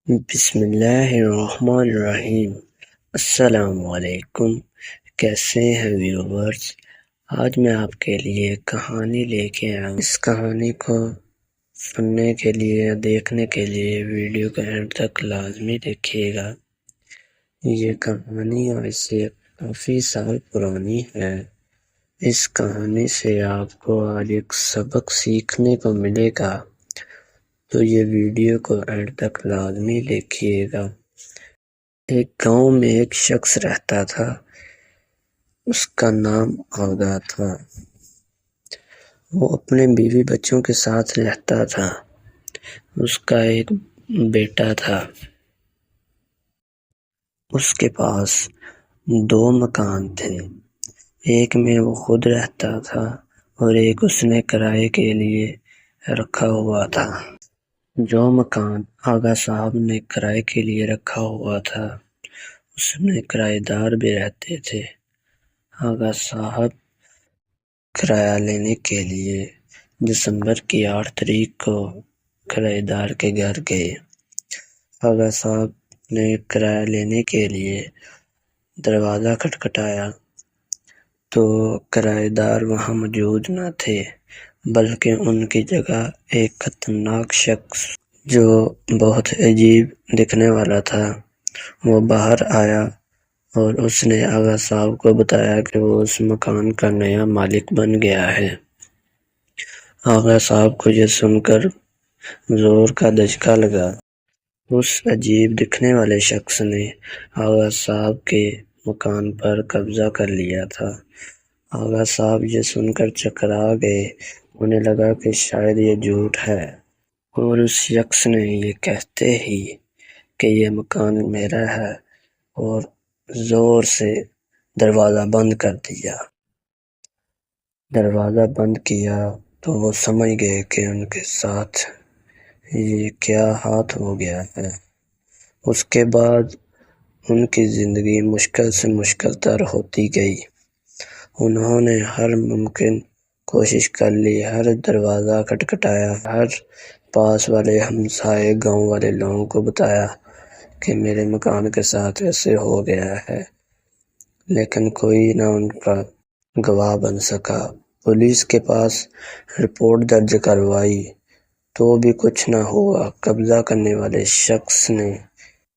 بسم اللہ الرحمن الرحیم۔ السلام علیکم، کیسے ہیں ویورز؟ آج میں آپ کے لیے کہانی لے کے آیا ہوں۔ اس کہانی کو سننے کے لیے دیکھنے کے لیے ویڈیو کا اینڈ تک لازمی دیکھیے گا۔ یہ کہانی آج سے کافی سال پرانی ہے۔ اس کہانی سے آپ کو آج ایک سبق سیکھنے کو ملے گا، تو یہ ویڈیو کو اینڈ تک لازمی دیکھیے گا۔ ایک گاؤں میں ایک شخص رہتا تھا، اس کا نام آغا تھا۔ وہ اپنے بیوی بچوں کے ساتھ رہتا تھا۔ اس کا ایک بیٹا تھا۔ اس کے پاس 2 مکان تھے، ایک میں وہ خود رہتا تھا اور ایک اس نے کرائے کے لیے رکھا ہوا تھا۔ جو مکان آغا صاحب نے کرائے کے لیے رکھا ہوا تھا، اس میں کرایہ دار بھی رہتے تھے۔ آغا صاحب کرایہ لینے کے لیے دسمبر کی 8 تاریخ کو کرایہ دار کے گھر گئے۔ آغا صاحب نے کرایہ لینے کے لیے دروازہ کھٹکھٹایا تو کرایہ دار وہاں موجود نہ تھے، بلکہ ان کی جگہ ایک خطرناک شخص جو بہت عجیب دکھنے والا تھا، وہ باہر آیا اور اس نے آغا صاحب کو بتایا کہ وہ اس مکان کا نیا مالک بن گیا ہے۔ آغا صاحب کو یہ سن کر زور کا دھچکا لگا۔ اس عجیب دکھنے والے شخص نے آغا صاحب کے مکان پر قبضہ کر لیا تھا۔ آغا صاحب یہ سن کر چکرا گئے، انہیں لگا کہ شاید یہ جھوٹ ہے، اور اس شخص نے یہ کہتے ہی کہ یہ مکان میرا ہے اور زور سے دروازہ بند کر دیا۔ دروازہ بند کیا تو وہ سمجھ گئے کہ ان کے ساتھ یہ کیا ہاتھ ہو گیا ہے۔ اس کے بعد ان کی زندگی مشکل سے مشکل تر ہوتی گئی۔ انہوں نے ہر ممکن کوشش کر لی، ہر دروازہ کھٹکھٹایا، ہر پاس والے ہمسائے گاؤں والے لوگوں کو بتایا کہ میرے مکان کے ساتھ ایسے ہو گیا ہے، لیکن کوئی نہ ان کا گواہ بن سکا۔ پولیس کے پاس رپورٹ درج کروائی تو بھی کچھ نہ ہوا۔ قبضہ کرنے والے شخص نے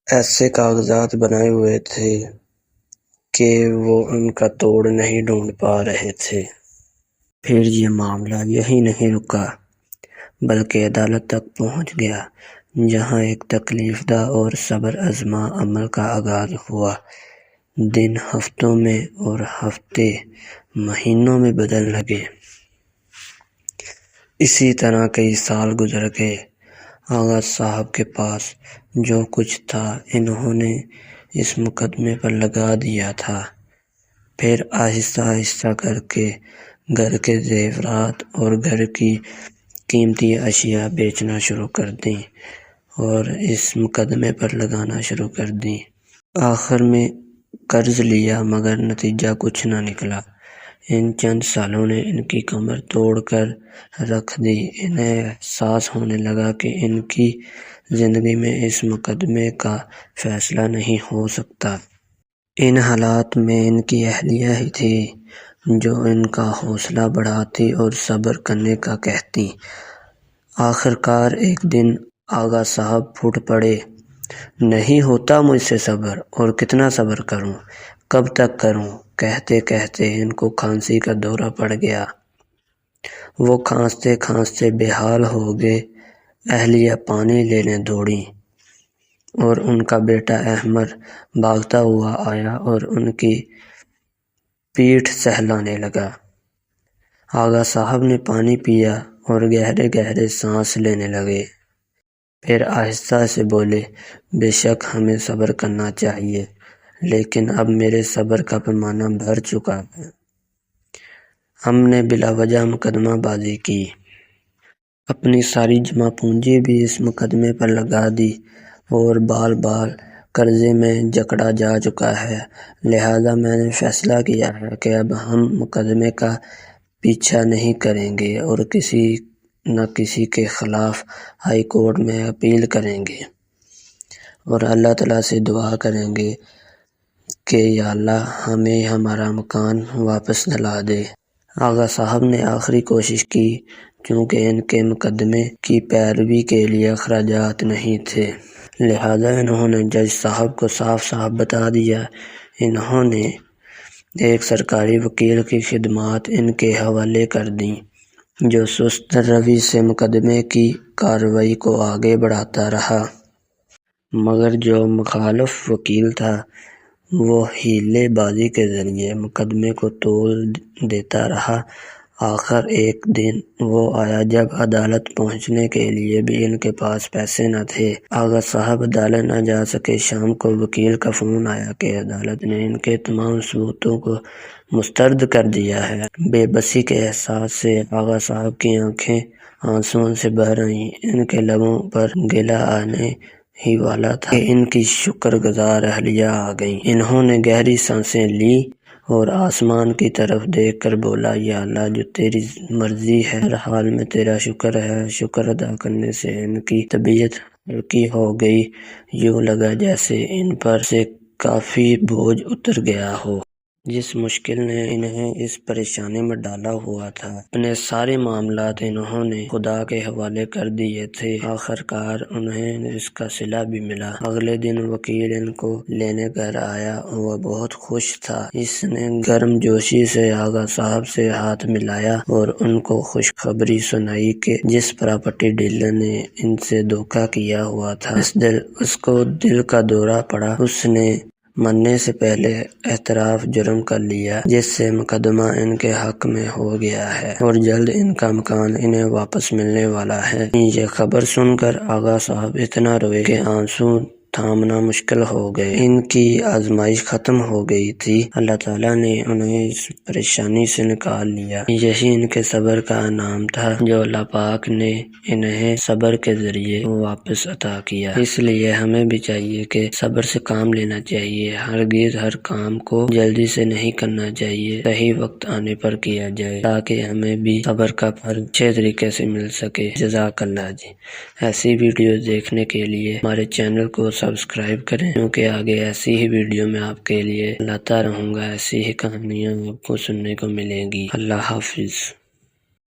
ایسے کاغذات بنائے ہوئے تھے کہ وہ ان کا توڑ نہیں ڈھونڈ پا رہے تھے۔ پھر یہ معاملہ یہی نہیں رکا، بلکہ عدالت تک پہنچ گیا، جہاں ایک تکلیف دہ اور صبر آزما عمل کا آغاز ہوا۔ دن ہفتوں میں اور ہفتے مہینوں میں بدلنے لگے۔ اسی طرح کئی سال گزر گئے۔ آغا صاحب کے پاس جو کچھ تھا انہوں نے اس مقدمے پر لگا دیا تھا۔ پھر آہستہ آہستہ کر کے گھر کے زیورات اور گھر کی قیمتی اشیاء بیچنا شروع کر دیں اور اس مقدمے پر لگانا شروع کر دیں۔ آخر میں قرض لیا مگر نتیجہ کچھ نہ نکلا۔ ان چند سالوں نے ان کی کمر توڑ کر رکھ دی۔ انہیں احساس ہونے لگا کہ ان کی زندگی میں اس مقدمے کا فیصلہ نہیں ہو سکتا۔ ان حالات میں ان کی اہلیہ ہی تھی جو ان کا حوصلہ بڑھاتی اور صبر کرنے کا کہتی۔ آخر کار ایک دن آغا صاحب پھوٹ پڑے، نہیں ہوتا مجھ سے صبر، اور کتنا صبر کروں، کب تک کروں؟ کہتے کہتے ان کو کھانسی کا دورہ پڑ گیا۔ وہ کھانستے کھانستے بے حال ہو گئے۔ اہلیہ پانی لینے دوڑی اور ان کا بیٹا احمد بھاگتا ہوا آیا اور ان کی پیٹھ سہلانے لگا۔ آغا صاحب نے پانی پیا اور گہرے گہرے سانس لینے لگے۔ پھر آہستہ سے بولے، بے شک ہمیں صبر کرنا چاہیے، لیکن اب میرے صبر کا پیمانہ بھر چکا ہے۔ ہم نے بلا وجہ مقدمہ بازی کی، اپنی ساری جمع پونجی بھی اس مقدمے پر لگا دی اور بال بال قرضے میں جکڑا جا چکا ہے۔ لہٰذا میں نے فیصلہ کیا ہے کہ اب ہم مقدمے کا پیچھا نہیں کریں گے اور کسی نہ کسی کے خلاف ہائی کورٹ میں اپیل کریں گے۔ اور اللہ تعالیٰ سے دعا کریں گے کہ یا اللہ ہمیں ہمارا مکان واپس دلا دے۔ آغا صاحب نے آخری کوشش کی، چونکہ ان کے مقدمے کی پیروی کے لیے اخراجات نہیں تھے، لہذا انہوں نے جج صاحب کو صاف صاف بتا دیا۔ انہوں نے ایک سرکاری وکیل کی خدمات ان کے حوالے کر دیں، جو سست روی سے مقدمے کی کارروائی کو آگے بڑھاتا رہا، مگر جو مخالف وکیل تھا وہ ہیلے بازی کے ذریعے مقدمے کو تول دیتا رہا۔ آخر ایک دن وہ آیا جب عدالت پہنچنے کے لیے بھی ان کے پاس پیسے نہ تھے۔ آغا صاحب عدالت نہ جا سکے۔ شام کو وکیل کا فون آیا کہ عدالت نے ان کے تمام ثبوتوں کو مسترد کر دیا ہے۔ بے بسی کے احساس سے آغا صاحب کی آنکھیں آنسوؤں سے بھر آئیں۔ ان کے لبوں پر گلہ آنے ہی والا تھا کہ ان کی شکر گزار اہلیہ آ گئیں۔ انہوں نے گہری سانسیں لیں اور آسمان کی طرف دیکھ کر بولا، یا اللہ جو تیری مرضی ہے، ہر حال میں تیرا شکر ہے۔ شکر ادا کرنے سے ان کی طبیعت ہلکی ہو گئی، یوں لگا جیسے ان پر سے کافی بوجھ اتر گیا ہو۔ جس مشکل نے انہیں اس پریشانی میں ڈالا ہوا تھا، اپنے سارے معاملات انہوں نے خدا کے حوالے کر دیے تھے۔ آخرکار انہیں اس کا صلہ بھی ملا۔ اگلے دن وکیل ان کو لینے گھر آیا۔ وہ بہت خوش تھا۔ اس نے گرم جوشی سے آغا صاحب سے ہاتھ ملایا اور ان کو خوشخبری سنائی کہ جس پراپرٹی ڈیلر نے ان سے دھوکہ کیا ہوا تھا، اس کو دل کا دورہ پڑا۔ اس نے مرنے سے پہلے اعتراف جرم کر لیا، جس سے مقدمہ ان کے حق میں ہو گیا ہے اور جلد ان کا مکان انہیں واپس ملنے والا ہے۔ یہ خبر سن کر آغا صاحب اتنا روئے کہ آنسو تھامنا مشکل ہو گئے۔ ان کی آزمائش ختم ہو گئی تھی۔ اللہ تعالیٰ نے انہیں اس پریشانی سے نکال لیا۔ یہی ان کے صبر کا انعام تھا، جو اللہ پاک نے انہیں صبر کے ذریعے واپس عطا کیا۔ اس لیے ہمیں بھی چاہیے کہ صبر سے کام لینا چاہیے۔ ہرگز ہر کام کو جلدی سے نہیں کرنا چاہیے، صحیح وقت آنے پر کیا جائے تاکہ ہمیں بھی صبر کا پھل اچھے طریقے سے مل سکے۔ جزاک اللہ جی۔ ایسی ویڈیوز دیکھنے کے لیے ہمارے چینل کو سبسکرائب کریں، کیونکہ آگے ایسی ہی ویڈیو میں آپ کے لیے لاتا رہوں گا۔ ایسی ہی کہانیاں آپ کو سننے کو ملیں گی۔ اللہ حافظ۔